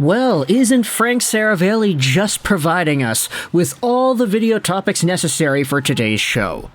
Well, isn't Frank Saravalli just providing us with all the video topics necessary for today's show?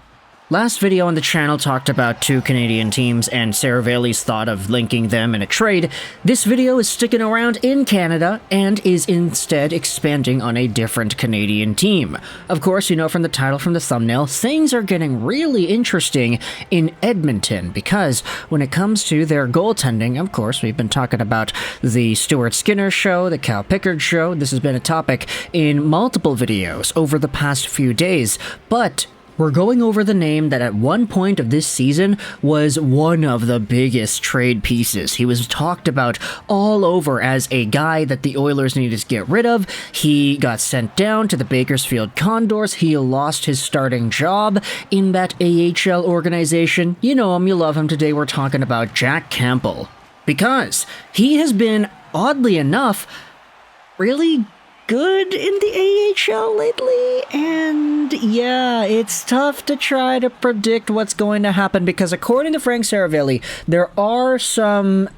Last video on the channel talked about two Canadian teams and Saravalli's thought of linking them in a trade. This video is sticking around in Canada and is instead expanding on a different Canadian team. Of course, you know from the title, from the thumbnail, things are getting really interesting in Edmonton because when it comes to their goaltending, of course, we've been talking about the Stuart Skinner show, the Cal Pickard show. This has been a topic in multiple videos over the past few days, but we're going over the name that at one point of this season was one of the biggest trade pieces. He was talked about all over as a guy that the Oilers needed to get rid of. He got sent down to the Bakersfield Condors. He lost his starting job in that AHL organization. You know him, you love him. Today we're talking about Jack Campbell. Because he has been, oddly enough, really good in the AHL lately, and yeah, it's tough to try to predict what's going to happen because according to Frank Saravalli, there are some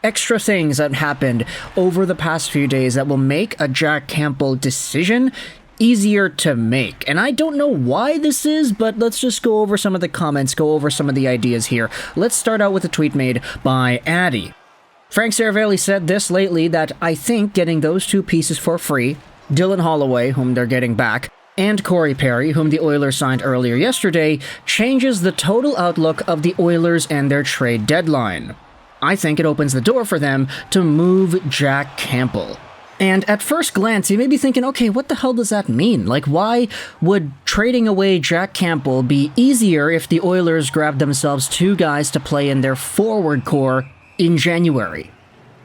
extra things that happened over the past few days that will make a Jack Campbell decision easier to make. And I don't know why this is, but let's just go over some of the comments, go over some of the ideas here. Let's start out with a tweet made by Addy. Frank Saravalli said this lately that I think getting those two pieces for free, Dylan Holloway, whom they're getting back, and Corey Perry, whom the Oilers signed earlier yesterday, changes the total outlook of the Oilers and their trade deadline. I think it opens the door for them to move Jack Campbell. And at first glance, you may be thinking, okay, what the hell does that mean? Like, why would trading away Jack Campbell be easier if the Oilers grabbed themselves two guys to play in their forward core in January?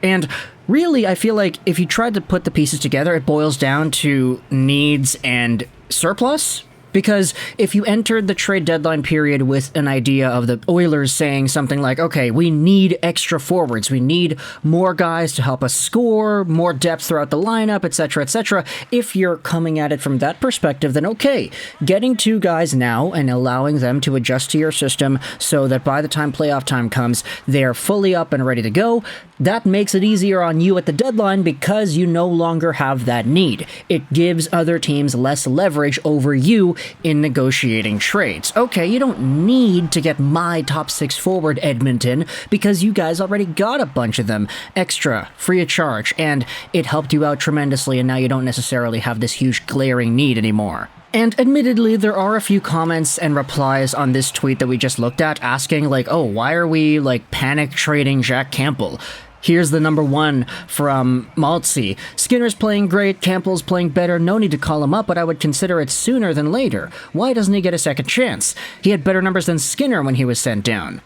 And really, I feel like if you tried to put the pieces together, it boils down to needs and surplus. Because if you entered the trade deadline period with an idea of the Oilers saying something like, okay, we need extra forwards, we need more guys to help us score, more depth throughout the lineup, etc., etc., if you're coming at it from that perspective, then okay, getting two guys now and allowing them to adjust to your system so that by the time playoff time comes, they're fully up and ready to go, that makes it easier on you at the deadline because you no longer have that need. It gives other teams less leverage over you in negotiating trades. Okay, you don't need to get my top six forward, Edmonton, because you guys already got a bunch of them extra, free of charge, and it helped you out tremendously, and now you don't necessarily have this huge glaring need anymore. And admittedly, there are a few comments and replies on this tweet that we just looked at asking like, oh, why are we like panic trading Jack Campbell? Here's the number one from Maltzy. Skinner's playing great, Campbell's playing better, no need to call him up, but I would consider it sooner than later. Why doesn't he get a second chance? He had better numbers than Skinner when he was sent down.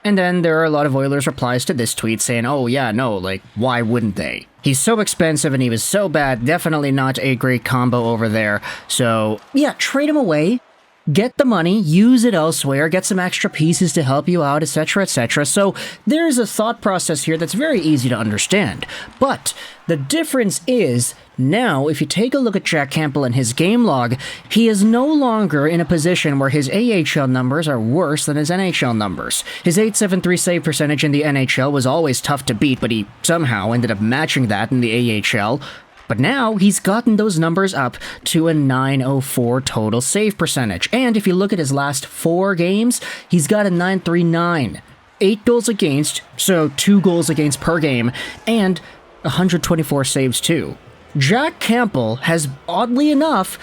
And then there are a lot of Oilers replies to this tweet saying, oh yeah, no, like, why wouldn't they? He's so expensive and he was so bad, definitely not a great combo over there. So yeah, trade him away. Get the money, use it elsewhere, get some extra pieces to help you out, etc., etc. So there's a thought process here that's very easy to understand. But the difference is, now, if you take a look at Jack Campbell and his game log, he is no longer in a position where his AHL numbers are worse than his NHL numbers. His .873 save percentage in the NHL was always tough to beat, but he somehow ended up matching that in the AHL. But now, he's gotten those numbers up to a .904 total save percentage. And if you look at his last 4 games, he's got a .939. 8 goals against, so 2 goals against per game, and 124 saves too. Jack Campbell has, oddly enough,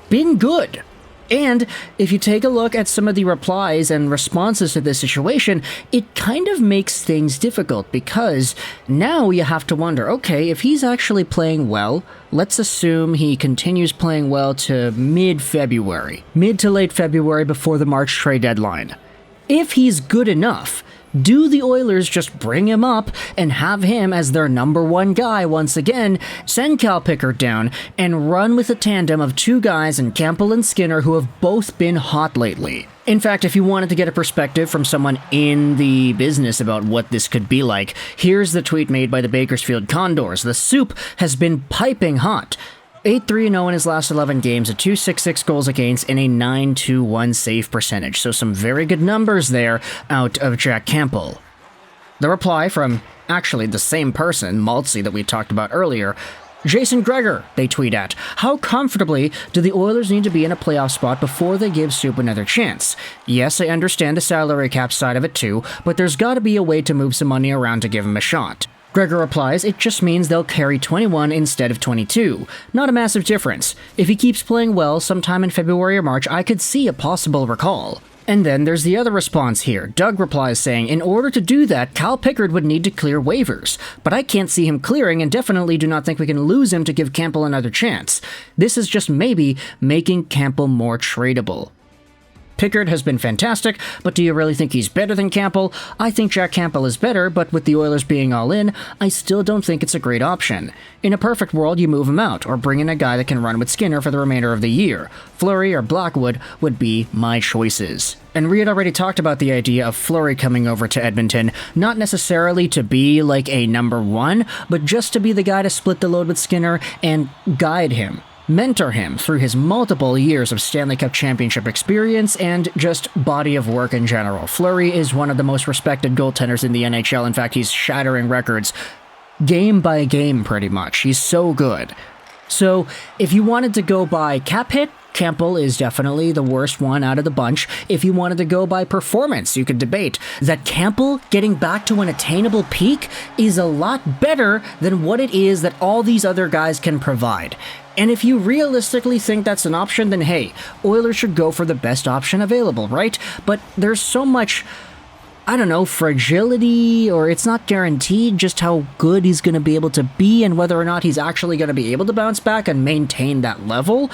been good. And if you take a look at some of the replies and responses to this situation, it kind of makes things difficult because now you have to wonder, okay, if he's actually playing well, let's assume he continues playing well to mid-February, mid to late February before the March trade deadline. If he's good enough, do the Oilers just bring him up and have him as their number one guy once again, send Cal Pickard down, and run with a tandem of two guys in Campbell and Skinner who have both been hot lately? In fact, if you wanted to get a perspective from someone in the business about what this could be like, here's the tweet made by the Bakersfield Condors. The soup has been piping hot. 8-3-0 in his last 11 games, a .266 goals against, and a .921 save percentage. So some very good numbers there out of Jack Campbell. The reply from actually the same person, Maltzy, that we talked about earlier. Jason Gregor, they tweet at, how comfortably do the Oilers need to be in a playoff spot before they give Soup another chance? Yes, I understand the salary cap side of it too, but there's gotta be a way to move some money around to give him a shot. Gregor replies, it just means they'll carry 21 instead of 22. Not a massive difference. If he keeps playing well sometime in February or March, I could see a possible recall. And then there's the other response here. Doug replies saying, in order to do that, Cal Pickard would need to clear waivers. But I can't see him clearing and definitely do not think we can lose him to give Campbell another chance. This is just maybe making Campbell more tradable. Pickard has been fantastic, but do you really think he's better than Campbell? I think Jack Campbell is better, but with the Oilers being all in, I still don't think it's a great option. In a perfect world, you move him out, or bring in a guy that can run with Skinner for the remainder of the year. Fleury or Blackwood would be my choices. And we had already talked about the idea of Fleury coming over to Edmonton, not necessarily to be like a number one, but just to be the guy to split the load with Skinner and guide him. Mentor him through his multiple years of Stanley Cup championship experience and just body of work in general. Fleury is one of the most respected goaltenders in the NHL. In fact, he's shattering records game by game pretty much. He's so good. So if you wanted to go by cap hit, Campbell is definitely the worst one out of the bunch. If you wanted to go by performance, you could debate that Campbell getting back to an attainable peak is a lot better than what it is that all these other guys can provide. And if you realistically think that's an option, then hey, Oilers should go for the best option available, right? But there's so much, I don't know, fragility, or it's not guaranteed just how good he's going to be able to be and whether or not he's actually going to be able to bounce back and maintain that level.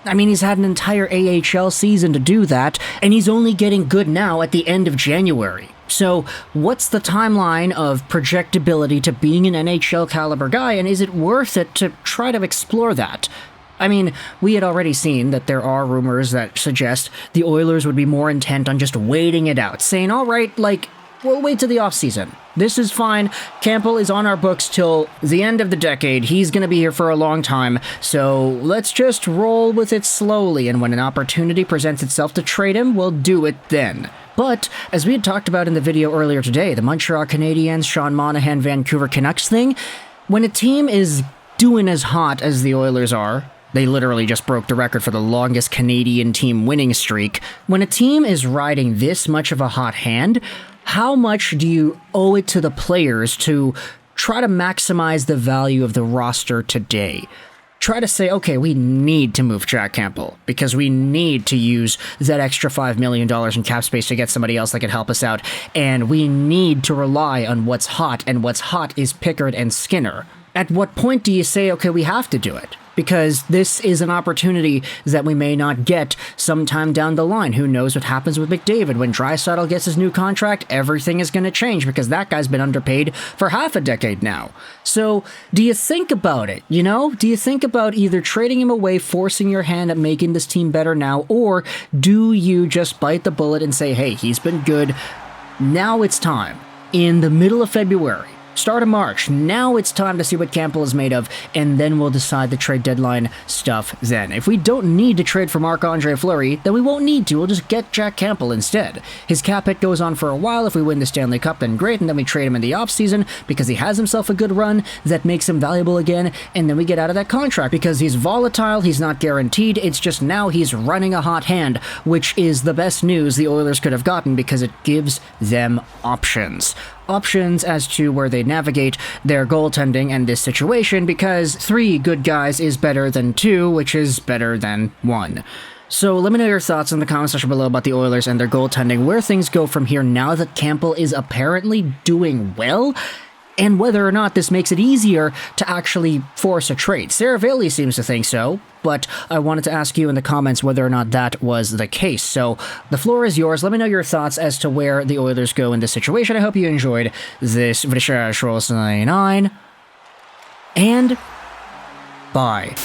I mean, he's had an entire AHL season to do that, and he's only getting good now at the end of January. So, what's the timeline of projectability to being an NHL caliber guy, and is it worth it to try to explore that? I mean, we had already seen that there are rumors that suggest the Oilers would be more intent on just waiting it out, saying, all right, like, we'll wait till the offseason. This is fine. Campbell is on our books till the end of the decade. He's going to be here for a long time, so let's just roll with it slowly, and when an opportunity presents itself to trade him, we'll do it then. But, as we had talked about in the video earlier today, the Montreal Canadiens, Sean Monahan, Vancouver Canucks thing, when a team is doing as hot as the Oilers are, they literally just broke the record for the longest Canadian team winning streak. When a team is riding this much of a hot hand, how much do you owe it to the players to try to maximize the value of the roster today? Try to say, okay, we need to move Jack Campbell because we need to use that extra $5 million in cap space to get somebody else that can help us out, and we need to rely on what's hot, and what's hot is Pickard and Skinner. At what point do you say, okay, we have to do it? Because this is an opportunity that we may not get sometime down the line. Who knows what happens with McDavid? When Draisaitl gets his new contract, everything is going to change because that guy's been underpaid for half a decade now. So, do you think about it, you know? Do you think about either trading him away, forcing your hand at making this team better now, or do you just bite the bullet and say, hey, he's been good, now it's time. In the middle of February, start of March, now it's time to see what Campbell is made of, and then we'll decide the trade deadline stuff then. If we don't need to trade for Marc-Andre Fleury, then we won't need to. We'll just get Jack Campbell instead. His cap hit goes on for a while. If we win the Stanley Cup, then great, and then we trade him in the offseason because he has himself a good run that makes him valuable again, and then we get out of that contract because he's volatile, he's not guaranteed, it's just now he's running a hot hand, which is the best news the Oilers could have gotten because it gives them options. Options as to where they navigate their goaltending and this situation, because 3 good guys is better than 2, which is better than 1. So let me know your thoughts in the comment section below about the Oilers and their goaltending, where things go from here now that Campbell is apparently doing well, and whether or not this makes it easier to actually force a trade. Saravelli seems to think so, but I wanted to ask you in the comments whether or not that was the case. So the floor is yours. Let me know your thoughts as to where the Oilers go in this situation. I hope you enjoyed this video. And bye.